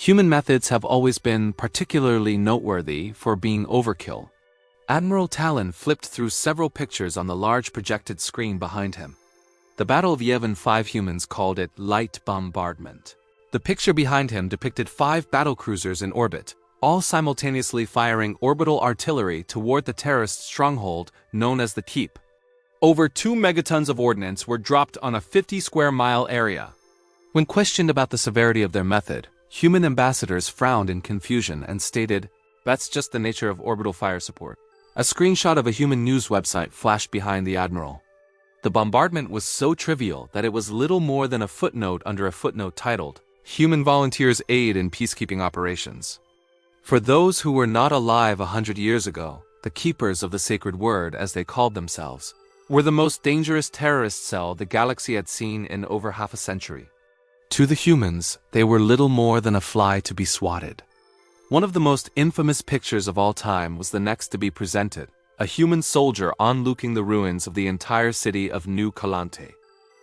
Human methods have always been particularly noteworthy for being overkill. Admiral Talon flipped through several pictures on the large projected screen behind him. The Battle of Yevon 5 humans called it light bombardment. The picture behind him depicted 5 battlecruisers in orbit, all simultaneously firing orbital artillery toward the terrorist stronghold known as the Keep. Over 2 megatons of ordnance were dropped on a 50-square-mile area. When questioned about the severity of their method, human ambassadors frowned in confusion and stated, "That's just the nature of orbital fire support." A screenshot of a human news website flashed behind the admiral. The bombardment was so trivial that it was little more than a footnote under a footnote titled, "Human Volunteers Aid in Peacekeeping Operations." For those who were not alive 100 years ago, the Keepers of the Sacred Word, as they called themselves, were the most dangerous terrorist cell the galaxy had seen in over half a century. To the humans, they were little more than a fly to be swatted. One of the most infamous pictures of all time was the next to be presented, a human soldier onlooking the ruins of the entire city of New Kalante.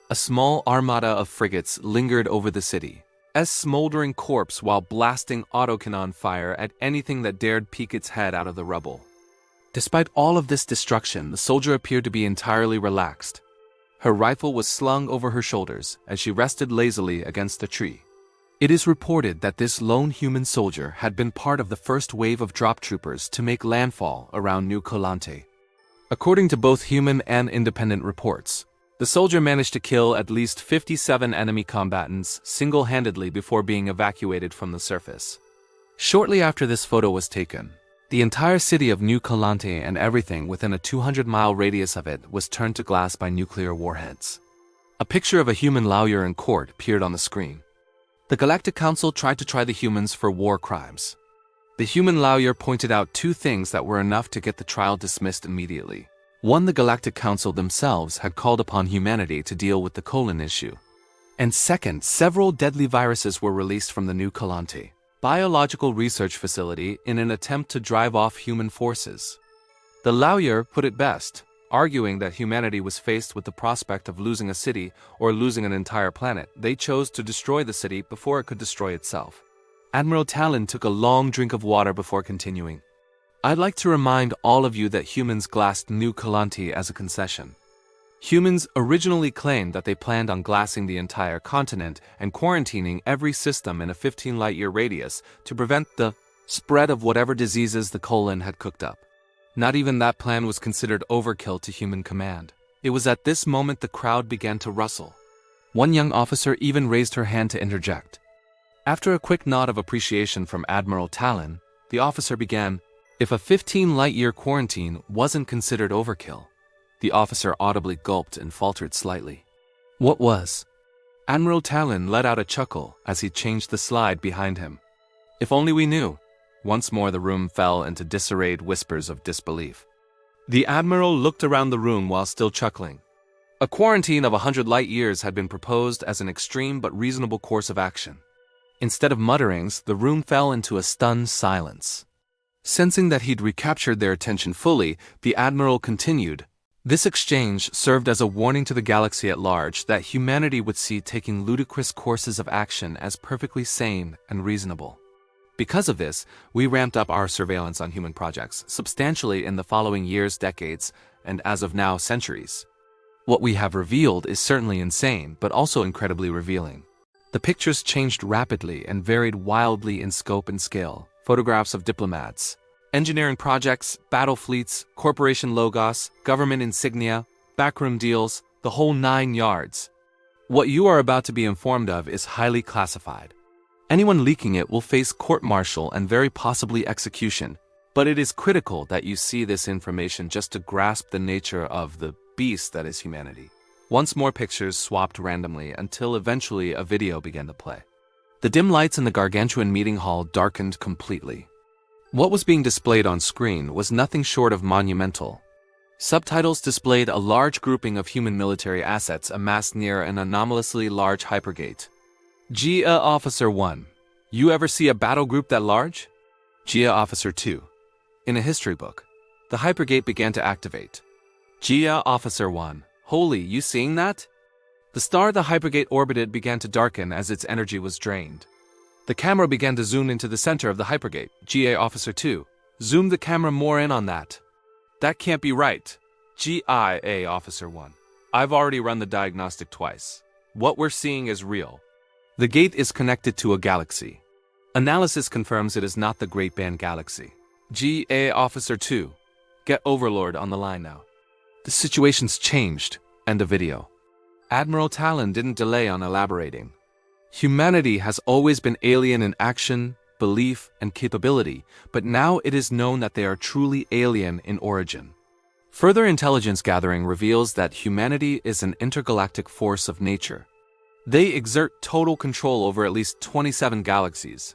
A small armada of frigates lingered over the city, as smoldering corpse while blasting autocannon fire at anything that dared peek its head out of the rubble. Despite all of this destruction, the soldier appeared to be entirely relaxed. Her rifle was slung over her shoulders as she rested lazily against a tree. It is reported that this lone human soldier had been part of the first wave of drop troopers to make landfall around New Kalante. According to both human and independent reports, the soldier managed to kill at least 57 enemy combatants single-handedly before being evacuated from the surface. Shortly after this photo was taken, the entire city of New Kalante and everything within a 200-mile radius of it was turned to glass by nuclear warheads. A picture of a human lawyer in court appeared on the screen. The Galactic Council tried to try the humans for war crimes. The human lawyer pointed out 2 things that were enough to get the trial dismissed immediately. 1, the Galactic Council themselves had called upon humanity to deal with the colon issue. And 2nd, several deadly viruses were released from the New Kalante biological research facility in an attempt to drive off human forces. The lawyer put it best, arguing that humanity was faced with the prospect of losing a city or losing an entire planet. They chose to destroy the city before it could destroy itself. Admiral Talon took a long drink of water before continuing. "I'd like to remind all of you that humans glassed New Kalante as a concession. Humans originally claimed that they planned on glassing the entire continent and quarantining every system in a 15-light-year radius to prevent the spread of whatever diseases the colon had cooked up. Not even that plan was considered overkill to human command. It was at this moment the crowd began to rustle. One young officer even raised her hand to interject. After a quick nod of appreciation from Admiral Talon, the officer began, "If a 15-light-year quarantine wasn't considered overkill." The officer audibly gulped and faltered slightly. "What was?" Admiral Talon let out a chuckle as he changed the slide behind him. "If only we knew." Once more the room fell into disarrayed whispers of disbelief. The Admiral looked around the room while still chuckling. A quarantine of 100 light years had been proposed as an extreme but reasonable course of action. Instead of mutterings, the room fell into a stunned silence. Sensing that he'd recaptured their attention fully, the Admiral continued, "This exchange served as a warning to the galaxy at large that humanity would see taking ludicrous courses of action as perfectly sane and reasonable. Because of this, we ramped up our surveillance on human projects substantially in the following years, decades, and as of now, centuries. What we have revealed is certainly insane, but also incredibly revealing. The pictures changed rapidly and varied wildly in scope and scale. Photographs of diplomats, engineering projects, battle fleets, corporation logos, government insignia, backroom deals, the whole 9 yards. What you are about to be informed of is highly classified. Anyone leaking it will face court-martial and very possibly execution, but it is critical that you see this information just to grasp the nature of the beast that is humanity." Once more pictures swapped randomly until eventually a video began to play. The dim lights in the gargantuan meeting hall darkened completely. What was being displayed on screen was nothing short of monumental. Subtitles displayed a large grouping of human military assets amassed near an anomalously large hypergate. "Gia Officer 1. You ever see a battle group that large?" Gia Officer 2. In a history book. The hypergate began to activate. Gia Officer 1. Holy, you seeing that? The star the hypergate orbited began to darken as its energy was drained. The camera began to zoom into the center of the hypergate. GA Officer 2. Zoom the camera more in on that. That can't be right. GIA Officer 1. I've already run the diagnostic twice. What we're seeing is real. The gate is connected to a galaxy. Analysis confirms it is not the Great Band Galaxy. GA Officer 2. Get Overlord on the line now. The situation's changed. End of video. Admiral Talon didn't delay on elaborating. Humanity has always been alien in action, belief, and capability, but now it is known that they are truly alien in origin. Further intelligence gathering reveals that humanity is an intergalactic force of nature. They exert total control over at least 27 galaxies.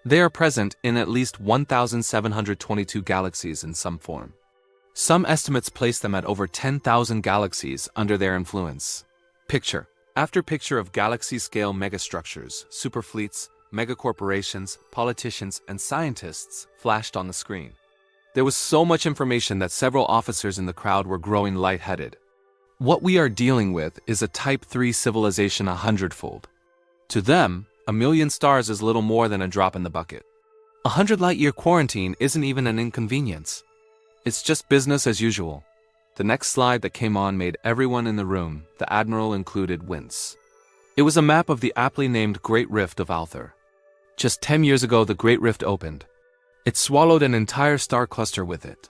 They are present in at least 1,722 galaxies in some form. Some estimates place them at over 10,000 galaxies under their influence. Picture after picture of galaxy-scale megastructures, superfleets, megacorporations, politicians, and scientists flashed on the screen. There was so much information that several officers in the crowd were growing lightheaded. What we are dealing with is a Type 3 civilization 100-fold. To them, 1,000,000 stars is little more than a drop in the bucket. 100 light-year quarantine isn't even an inconvenience. It's just business as usual. The next slide that came on made everyone in the room, the Admiral included, wince. It was a map of the aptly named Great Rift of Althor. Just 10 years ago, the Great Rift opened. It swallowed an entire star cluster with it.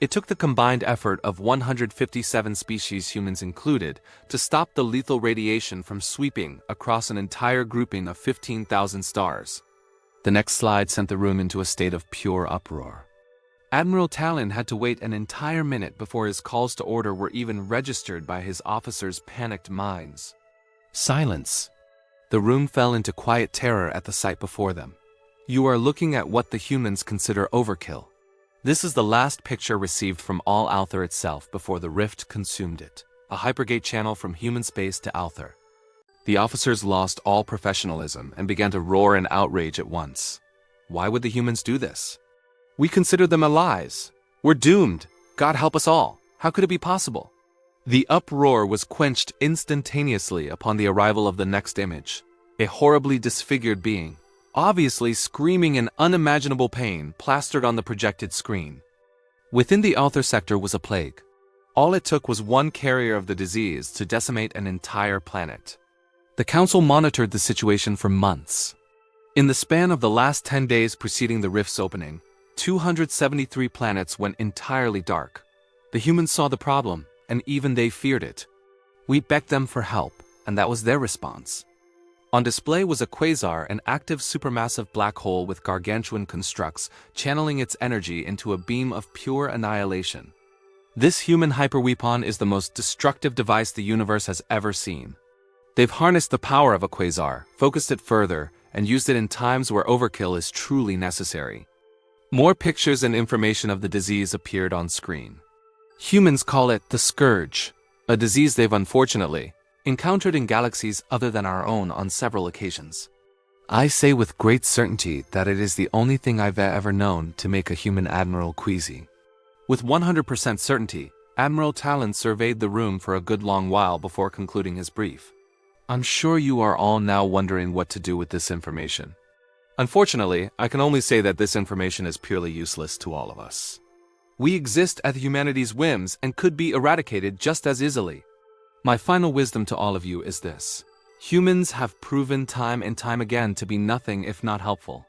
It took the combined effort of 157 species, humans included, to stop the lethal radiation from sweeping across an entire grouping of 15,000 stars. The next slide sent the room into a state of pure uproar. Admiral Talon had to wait an entire minute before his calls to order were even registered by his officers' panicked minds. Silence. The room fell into quiet terror at the sight before them. You are looking at what the humans consider overkill. This is the last picture received from all Althor itself before the rift consumed it. A hypergate channel from human space to Althor. The officers lost all professionalism and began to roar in outrage at once. Why would the humans do this? We consider them allies. We're doomed. God help us all. How could it be possible? The uproar was quenched instantaneously upon the arrival of the next image. A horribly disfigured being, obviously screaming in unimaginable pain, plastered on the projected screen. Within the Althor sector was a plague. All it took was one carrier of the disease to decimate an entire planet. The Council monitored the situation for months. In the span of the last 10 days preceding the rift's opening, 273 planets went entirely dark. The humans saw the problem, and even they feared it. We begged them for help, and that was their response. On display was a quasar, an active supermassive black hole with gargantuan constructs, channeling its energy into a beam of pure annihilation. This human hyperweapon is the most destructive device the universe has ever seen. They've harnessed the power of a quasar, focused it further, and used it in times where overkill is truly necessary. More pictures and information of the disease appeared on screen. Humans call it the Scourge, a disease they've unfortunately encountered in galaxies other than our own on several occasions. I say with great certainty that it is the only thing I've ever known to make a human admiral queasy. With 100% certainty, Admiral Talon surveyed the room for a good long while before concluding his brief. I'm sure you are all now wondering what to do with this information. Unfortunately, I can only say that this information is purely useless to all of us. We exist at humanity's whims and could be eradicated just as easily. My final wisdom to all of you is this. Humans have proven time and time again to be nothing if not helpful.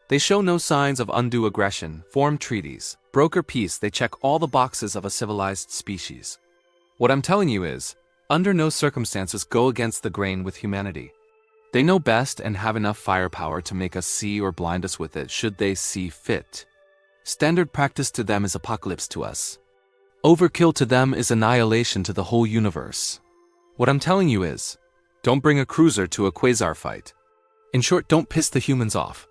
They show no signs of undue aggression, form treaties, broker peace. They check all the boxes of a civilized species. What I'm telling you is, under no circumstances go against the grain with humanity. They know best and have enough firepower to make us see or blind us with it should they see fit. Standard practice to them is apocalypse to us. Overkill to them is annihilation to the whole universe. What I'm telling you is, don't bring a cruiser to a quasar fight. In short, don't piss the humans off.